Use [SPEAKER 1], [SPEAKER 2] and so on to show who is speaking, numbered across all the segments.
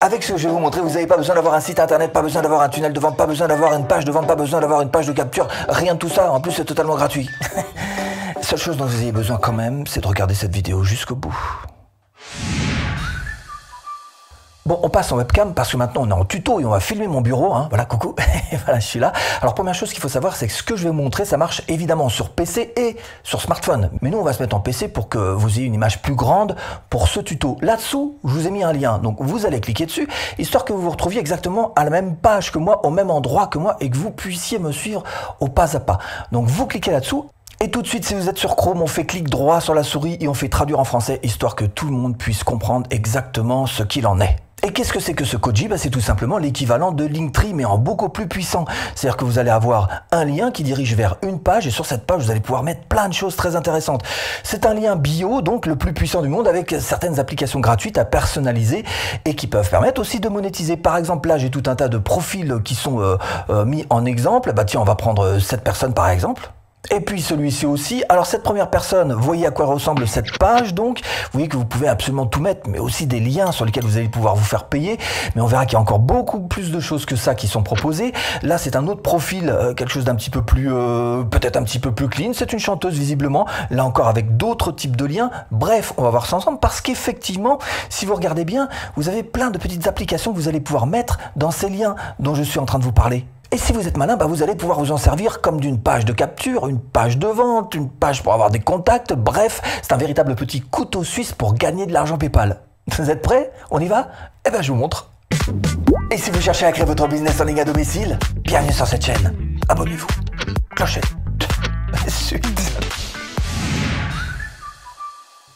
[SPEAKER 1] Avec ce que je vais vous montrer, vous n'avez pas besoin d'avoir un site internet, pas besoin d'avoir un tunnel de vente, pas besoin d'avoir une page de vente, pas besoin d'avoir une page de capture, rien de tout ça. En plus, c'est totalement gratuit. Seule chose dont vous avez besoin quand même, c'est de regarder cette vidéo jusqu'au bout. Bon, on passe en webcam parce que maintenant on est en tuto et on va filmer mon bureau. Hein. Voilà, coucou, voilà, je suis là. Alors première chose qu'il faut savoir, c'est que ce que je vais vous montrer, ça marche évidemment sur PC et sur smartphone. Mais nous, on va se mettre en PC pour que vous ayez une image plus grande pour ce tuto. Là-dessous, je vous ai mis un lien. Donc vous allez cliquer dessus, histoire que vous vous retrouviez exactement à la même page que moi, au même endroit que moi, et que vous puissiez me suivre au pas à pas. Donc vous cliquez là-dessous. Et tout de suite, si vous êtes sur Chrome, on fait clic droit sur la souris et on fait traduire en français, histoire que tout le monde puisse comprendre exactement ce qu'il en est. Et qu'est-ce que c'est que ce Koji? C'est tout simplement l'équivalent de Linktree, mais en beaucoup plus puissant. C'est-à-dire que vous allez avoir un lien qui dirige vers une page, et sur cette page, vous allez pouvoir mettre plein de choses très intéressantes. C'est un lien bio, donc le plus puissant du monde, avec certaines applications gratuites à personnaliser et qui peuvent permettre aussi de monétiser. Par exemple, là, j'ai tout un tas de profils qui sont mis en exemple. Bah tiens, on va prendre cette personne par exemple. Et puis celui-ci aussi. Alors cette première personne, voyez à quoi ressemble cette page donc. Vous voyez que vous pouvez absolument tout mettre, mais aussi des liens sur lesquels vous allez pouvoir vous faire payer. Mais on verra qu'il y a encore beaucoup plus de choses que ça qui sont proposées. Là c'est un autre profil, quelque chose d'un petit peu plus, peut-être un petit peu plus clean. C'est une chanteuse visiblement, là encore avec d'autres types de liens. Bref, on va voir ça ensemble parce qu'effectivement, si vous regardez bien, vous avez plein de petites applications que vous allez pouvoir mettre dans ces liens dont je suis en train de vous parler. Et si vous êtes malin, vous allez pouvoir vous en servir comme d'une page de capture, une page de vente, une page pour avoir des contacts. Bref, c'est un véritable petit couteau suisse pour gagner de l'argent PayPal. Vous êtes prêts? On y va? Eh ben, je vous montre. Et si vous cherchez à créer votre business en ligne à domicile, bienvenue sur cette chaîne. Abonnez-vous. Clochette. Suite.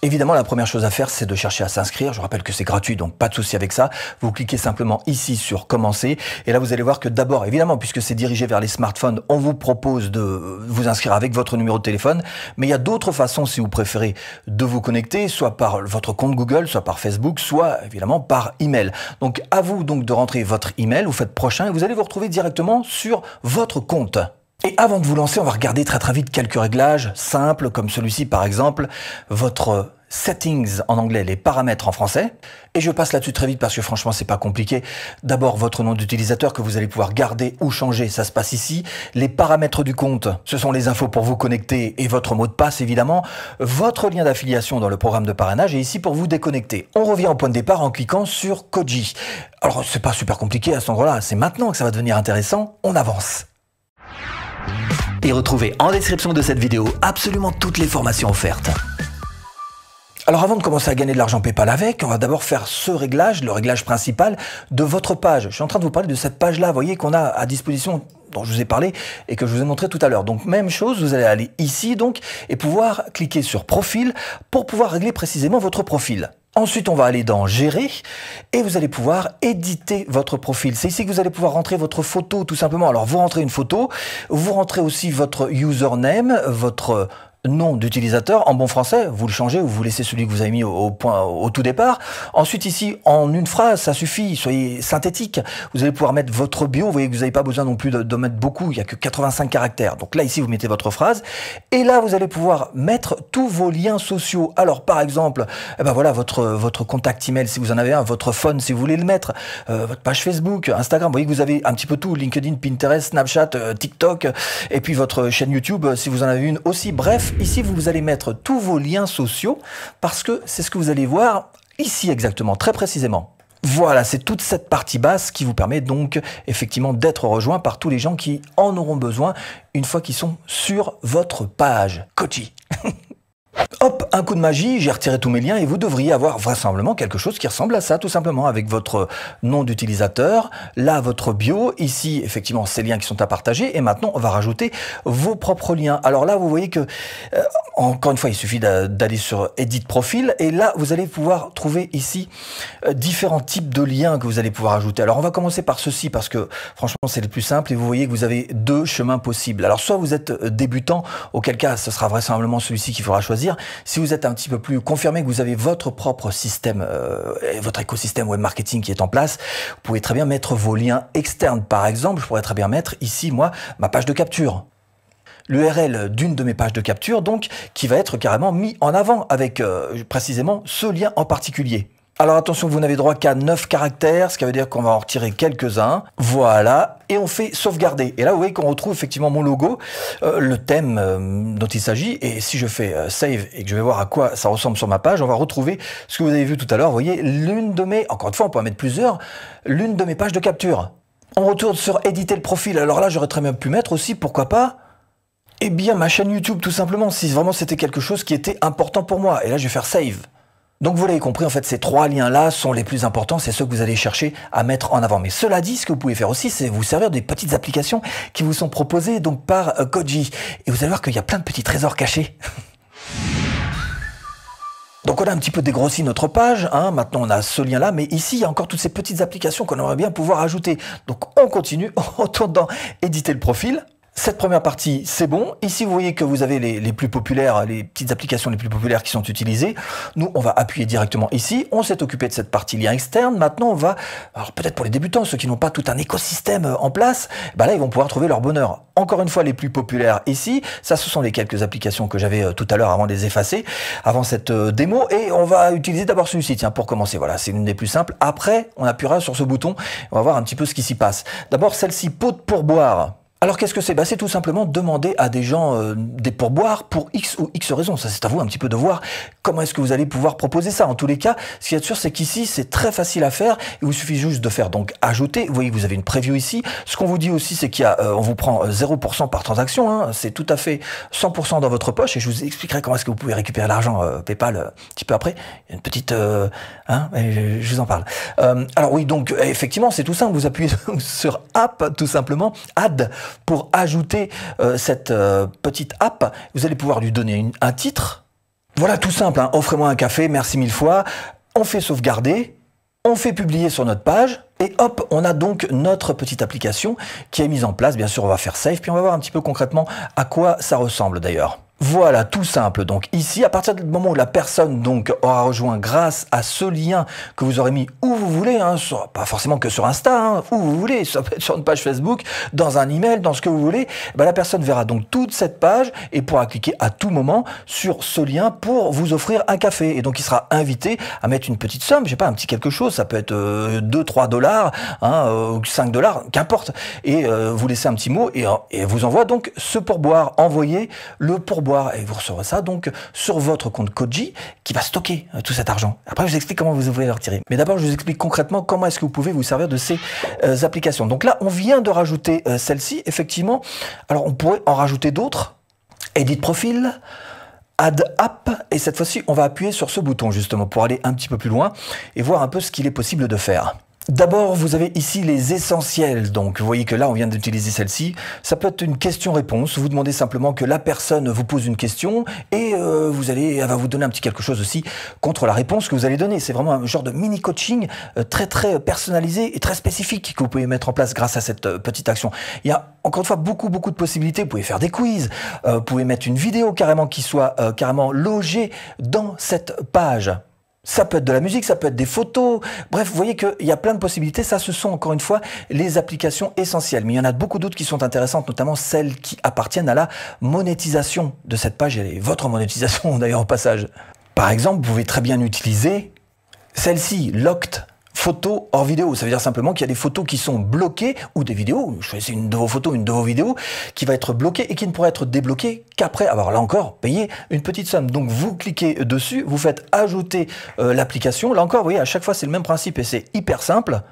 [SPEAKER 1] Évidemment, la première chose à faire, c'est de chercher à s'inscrire. Je rappelle que c'est gratuit, donc pas de souci avec ça. Vous cliquez simplement ici sur commencer. Et là, vous allez voir que d'abord, évidemment, puisque c'est dirigé vers les smartphones, on vous propose de vous inscrire avec votre numéro de téléphone. Mais il y a d'autres façons, si vous préférez, de vous connecter, soit par votre compte Google, soit par Facebook, soit évidemment par email. Donc, à vous donc de rentrer votre email, vous faites prochain et vous allez vous retrouver directement sur votre compte. Et avant de vous lancer, on va regarder très vite quelques réglages simples, comme celui-ci par exemple, votre settings en anglais, les paramètres en français. Et je passe là-dessus très vite parce que franchement, c'est pas compliqué. D'abord, votre nom d'utilisateur que vous allez pouvoir garder ou changer, ça se passe ici. Les paramètres du compte, ce sont les infos pour vous connecter et votre mot de passe évidemment. Votre lien d'affiliation dans le programme de parrainage et ici pour vous déconnecter. On revient au point de départ en cliquant sur Koji. Alors, c'est pas super compliqué à cet endroit-là, c'est maintenant que ça va devenir intéressant. On avance. Et retrouvez en description de cette vidéo absolument toutes les formations offertes. Alors avant de commencer à gagner de l'argent PayPal avec, on va d'abord faire ce réglage, le réglage principal de votre page. Je suis en train de vous parler de cette page-là, vous voyez, qu'on a à disposition, dont je vous ai parlé et que je vous ai montré tout à l'heure. Donc même chose, vous allez aller ici donc et pouvoir cliquer sur profil pour pouvoir régler précisément votre profil. Ensuite, on va aller dans gérer et vous allez pouvoir éditer votre profil. C'est ici que vous allez pouvoir rentrer votre photo tout simplement. Alors vous rentrez une photo, vous rentrez aussi votre username, votre nom d'utilisateur en bon français, vous le changez ou vous laissez celui que vous avez mis au tout départ. Ensuite ici, en une phrase, ça suffit, soyez synthétique. Vous allez pouvoir mettre votre bio, vous voyez que vous n'avez pas besoin non plus de mettre beaucoup, il n'y a que 85 caractères. Donc là, ici, vous mettez votre phrase. Et là, vous allez pouvoir mettre tous vos liens sociaux. Alors par exemple, voilà, votre contact email si vous en avez un, votre phone si vous voulez le mettre, votre page Facebook, Instagram, vous voyez que vous avez un petit peu tout, LinkedIn, Pinterest, Snapchat, TikTok, et puis votre chaîne YouTube si vous en avez une aussi. Bref, ici, vous allez mettre tous vos liens sociaux parce que c'est ce que vous allez voir ici exactement, très précisément. Voilà, c'est toute cette partie basse qui vous permet donc effectivement d'être rejoint par tous les gens qui en auront besoin une fois qu'ils sont sur votre page. Koji. Hop, un coup de magie, j'ai retiré tous mes liens et vous devriez avoir vraisemblablement quelque chose qui ressemble à ça, tout simplement, avec votre nom d'utilisateur, là votre bio, ici effectivement ces liens qui sont à partager et maintenant on va rajouter vos propres liens. Alors là vous voyez que, encore une fois il suffit d'aller sur Edit Profil et là vous allez pouvoir trouver ici différents types de liens que vous allez pouvoir ajouter. Alors on va commencer par ceci parce que franchement c'est le plus simple et vous voyez que vous avez deux chemins possibles. Alors soit vous êtes débutant, auquel cas ce sera vraisemblablement celui-ci qu'il faudra choisir. Si vous êtes un petit peu plus confirmé que vous avez votre propre système, votre écosystème web marketing qui est en place, vous pouvez très bien mettre vos liens externes. Par exemple, je pourrais très bien mettre ici, moi, ma page de capture. L'URL d'une de mes pages de capture, donc, qui va être carrément mis en avant avec précisément ce lien en particulier. Alors attention, vous n'avez droit qu'à 9 caractères, ce qui veut dire qu'on va en retirer quelques-uns. Voilà, et on fait sauvegarder. Et là, vous voyez qu'on retrouve effectivement mon logo, le thème dont il s'agit. Et si je fais save et que je vais voir à quoi ça ressemble sur ma page, on va retrouver ce que vous avez vu tout à l'heure. Vous voyez, l'une de mes, encore une fois, on peut en mettre plusieurs, l'une de mes pages de capture. On retourne sur éditer le profil. Alors là, j'aurais très bien pu mettre aussi, pourquoi pas, eh bien, ma chaîne YouTube, tout simplement, si vraiment c'était quelque chose qui était important pour moi. Et là, je vais faire save. Donc vous l'avez compris, en fait, ces 3 liens-là sont les plus importants, c'est ceux que vous allez chercher à mettre en avant. Mais cela dit, ce que vous pouvez faire aussi, c'est vous servir des petites applications qui vous sont proposées donc par Koji. Et vous allez voir qu'il y a plein de petits trésors cachés. Donc on a un petit peu dégrossi notre page, hein. Maintenant on a ce lien-là, mais ici il y a encore toutes ces petites applications qu'on aimerait bien pouvoir ajouter. Donc on continue, on retourne dans éditer le profil. Cette première partie, c'est bon. Ici, vous voyez que vous avez les plus populaires, les petites applications les plus populaires qui sont utilisées. Nous, on va appuyer directement ici. On s'est occupé de cette partie lien externe. Maintenant, on va, alors peut-être pour les débutants, ceux qui n'ont pas tout un écosystème en place, bah là, ils vont pouvoir trouver leur bonheur. Encore une fois, les plus populaires ici, ça, ce sont les quelques applications que j'avais tout à l'heure avant de les effacer, avant cette démo. Et on va utiliser d'abord celui-ci, tiens, pour commencer. Voilà, c'est une des plus simples. Après, on appuiera sur ce bouton. On va voir un petit peu ce qui s'y passe. D'abord, celle-ci, pot de pourboire. Alors qu'est-ce que c'est? Bah, c'est tout simplement demander à des gens des pourboires pour X ou X raisons. Ça, c'est à vous un petit peu de voir comment est-ce que vous allez pouvoir proposer ça. En tous les cas, ce qu'il y a de sûr, c'est qu'ici, c'est très facile à faire. Il vous suffit juste de faire donc ajouter. Vous voyez que vous avez une preview ici. Ce qu'on vous dit aussi, c'est qu'il y a, on vous prend 0% par transaction. Hein. C'est tout à fait 100% dans votre poche. Et je vous expliquerai comment est-ce que vous pouvez récupérer l'argent PayPal un petit peu après. Il y a une petite, je vous en parle. Alors oui, donc effectivement, c'est tout simple. Vous appuyez sur App, tout simplement, Add. Pour ajouter cette petite app, vous allez pouvoir lui donner un titre. Voilà, tout simple, hein. Offrez-moi un café, merci 1000 fois. On fait sauvegarder, on fait publier sur notre page, et hop, on a donc notre petite application qui est mise en place. Bien sûr, on va faire save, puis on va voir un petit peu concrètement à quoi ça ressemble d'ailleurs. Voilà, tout simple. Donc ici, à partir du moment où la personne donc aura rejoint grâce à ce lien que vous aurez mis où vous voulez, hein, pas forcément que sur Insta, hein, où vous voulez, ça peut être sur une page Facebook, dans un email, dans ce que vous voulez, ben, la personne verra donc toute cette page et pourra cliquer à tout moment sur ce lien pour vous offrir un café. Et donc il sera invité à mettre une petite somme, je sais pas, un petit quelque chose, ça peut être 2-3 $, hein, 5 $, qu'importe. Et vous laissez un petit mot et vous envoie donc ce pourboire. Envoyez le pourboire. Et vous recevrez ça donc sur votre compte Koji qui va stocker tout cet argent. Après, je vous explique comment vous pouvez le retirer. Mais d'abord, je vous explique concrètement comment est-ce que vous pouvez vous servir de ces applications. Donc là, on vient de rajouter celle-ci, effectivement. Alors, on pourrait en rajouter d'autres. Edit profil, Add App. Et cette fois-ci, on va appuyer sur ce bouton justement pour aller un petit peu plus loin et voir un peu ce qu'il est possible de faire. D'abord, vous avez ici les essentiels. Donc, vous voyez que là, on vient d'utiliser celle-ci. Ça peut être une question-réponse. Vous demandez simplement que la personne vous pose une question et elle va vous donner un petit quelque chose aussi contre la réponse que vous allez donner. C'est vraiment un genre de mini-coaching très, très personnalisé et très spécifique que vous pouvez mettre en place grâce à cette petite action. Il y a encore une fois beaucoup de possibilités. Vous pouvez faire des quiz. Vous pouvez mettre une vidéo carrément qui soit carrément logée dans cette page. Ça peut être de la musique, ça peut être des photos. Bref, vous voyez qu'il y a plein de possibilités. Ça, ce sont encore une fois les applications essentielles. Mais il y en a beaucoup d'autres qui sont intéressantes, notamment celles qui appartiennent à la monétisation de cette page et votre monétisation d'ailleurs au passage. Par exemple, vous pouvez très bien utiliser celle-ci, Locked photos hors vidéo. Ça veut dire simplement qu'il y a des photos qui sont bloquées ou des vidéos. Choisissez une de vos photos, une de vos vidéos qui va être bloquée et qui ne pourra être débloquée qu'après avoir là encore payé une petite somme. Donc vous cliquez dessus, vous faites ajouter l'application. Là encore, vous voyez, à chaque fois c'est le même principe et c'est hyper simple.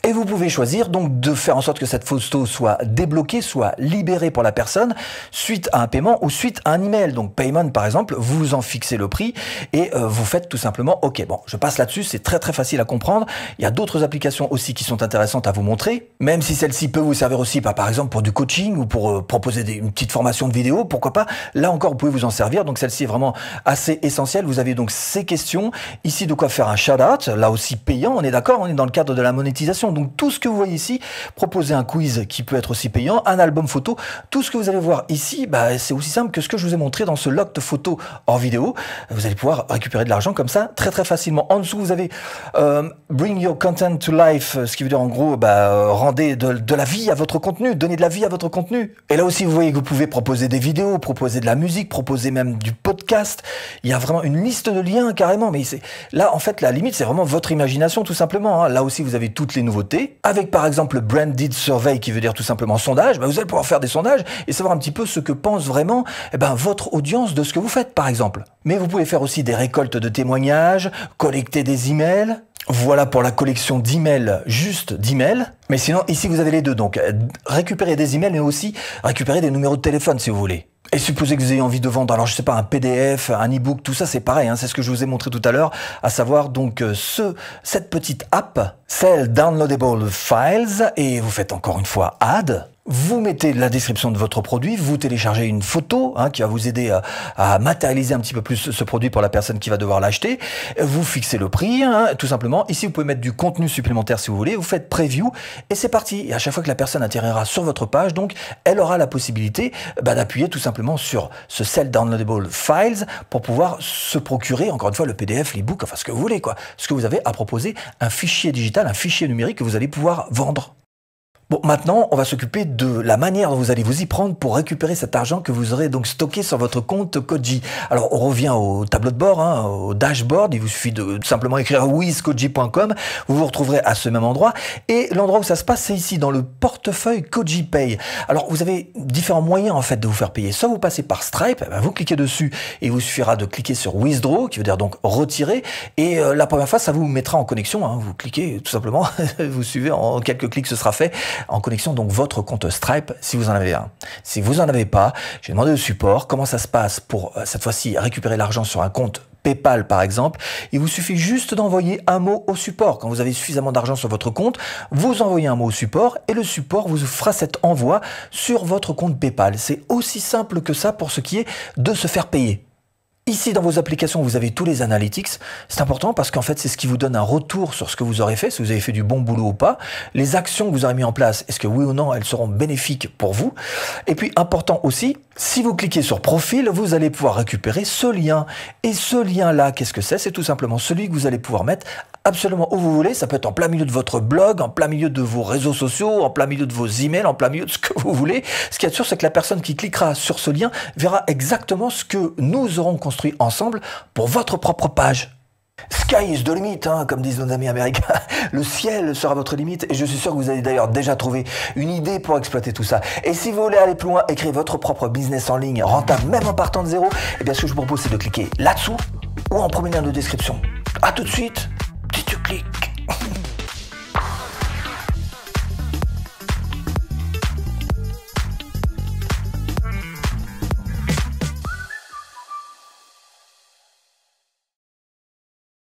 [SPEAKER 1] Et vous pouvez choisir donc de faire en sorte que cette photo soit débloquée, soit libérée pour la personne suite à un paiement ou suite à un email. Donc payment par exemple, vous en fixez le prix et vous faites tout simplement OK. Bon, je passe là-dessus, c'est très très facile à comprendre. Il y a d'autres applications aussi qui sont intéressantes à vous montrer, même si celle-ci peut vous servir aussi par exemple pour du coaching ou pour proposer une petite formation de vidéo, pourquoi pas. Là encore, vous pouvez vous en servir. Donc celle-ci est vraiment assez essentielle. Vous avez donc ces questions. Ici, de quoi faire un shout-out, là aussi payant, on est d'accord, on est dans le cadre de la monétisation. Donc tout ce que vous voyez ici, proposer un quiz qui peut être aussi payant, un album photo, tout ce que vous allez voir ici, c'est aussi simple que ce que je vous ai montré dans ce locked photo hors vidéo. Vous allez pouvoir récupérer de l'argent comme ça très très facilement. En dessous, vous avez Bring your content to life, ce qui veut dire en gros rendez de la vie à votre contenu, donnez de la vie à votre contenu. Et là aussi, vous voyez que vous pouvez proposer des vidéos, proposer de la musique, proposer même du podcast. Il y a vraiment une liste de liens carrément, mais là en fait la limite c'est vraiment votre imagination tout simplement. Là aussi vous avez toutes les nouveautés, avec par exemple le Branded Survey qui veut dire tout simplement sondage. Vous allez pouvoir faire des sondages et savoir un petit peu ce que pense vraiment votre audience de ce que vous faites par exemple. Mais vous pouvez faire aussi des récoltes de témoignages, collecter des emails. Voilà pour la collection d'emails, juste d'emails. Mais sinon, ici, vous avez les deux. Donc, récupérer des emails, mais aussi récupérer des numéros de téléphone, si vous voulez. Et supposez que vous ayez envie de vendre, alors je sais pas, un PDF, un e-book, tout ça, c'est pareil. C'est ce que je vous ai montré tout à l'heure, à savoir donc cette petite app, Sell Downloadable Files, et vous faites encore une fois Add. Vous mettez la description de votre produit, vous téléchargez une photo qui va vous aider à matérialiser un petit peu plus ce produit pour la personne qui va devoir l'acheter. Vous fixez le prix, tout simplement. Ici, vous pouvez mettre du contenu supplémentaire si vous voulez. Vous faites preview et c'est parti. Et à chaque fois que la personne atterrira sur votre page, donc, elle aura la possibilité d'appuyer tout simplement sur ce Sell Downloadable Files pour pouvoir se procurer, encore une fois, le PDF, l'e-book, enfin ce que vous voulez, quoi. Ce que vous avez à proposer, un fichier digital, un fichier numérique que vous allez pouvoir vendre. Bon, maintenant, on va s'occuper de la manière dont vous allez vous y prendre pour récupérer cet argent que vous aurez donc stocké sur votre compte Koji. Alors, on revient au tableau de bord, au dashboard. Il vous suffit de simplement écrire withkoji.com. Vous vous retrouverez à ce même endroit. Et l'endroit où ça se passe, c'est ici, dans le portefeuille Koji Pay. Alors, vous avez différents moyens, en fait, de vous faire payer. Soit vous passez par Stripe, vous cliquez dessus et il vous suffira de cliquer sur Withdraw, qui veut dire donc retirer. Et la première fois, ça vous mettra en connexion. Vous cliquez tout simplement, vous suivez, en quelques clics, ce sera fait. En connexion donc votre compte Stripe si vous en avez un. Si vous en avez pas, j'ai demandé au support comment ça se passe pour cette fois-ci récupérer l'argent sur un compte PayPal par exemple. Il vous suffit juste d'envoyer un mot au support. Quand vous avez suffisamment d'argent sur votre compte, vous envoyez un mot au support et le support vous fera cet envoi sur votre compte PayPal. C'est aussi simple que ça pour ce qui est de se faire payer. Ici, dans vos applications, vous avez tous les analytics. C'est important parce qu'en fait, c'est ce qui vous donne un retour sur ce que vous aurez fait, si vous avez fait du bon boulot ou pas. Les actions que vous aurez mis en place, est-ce que oui ou non, elles seront bénéfiques pour vous? Et puis, important aussi, si vous cliquez sur Profil, vous allez pouvoir récupérer ce lien. Et ce lien-là, qu'est-ce que c'est? C'est tout simplement celui que vous allez pouvoir mettre absolument où vous voulez. Ça peut être en plein milieu de votre blog, en plein milieu de vos réseaux sociaux, en plein milieu de vos emails, en plein milieu de ce que vous voulez. Ce qui est sûr, c'est que la personne qui cliquera sur ce lien verra exactement ce que nous aurons construit ensemble pour votre propre page. Sky is the limit, comme disent nos amis américains. Le ciel sera votre limite et je suis sûr que vous avez d'ailleurs déjà trouvé une idée pour exploiter tout ça. Et si vous voulez aller plus loin et créer votre propre business en ligne rentable, même en partant de zéro, eh bien ce que je vous propose c'est de cliquer là-dessous ou en premier lien de description. À tout de suite, si tu cliques.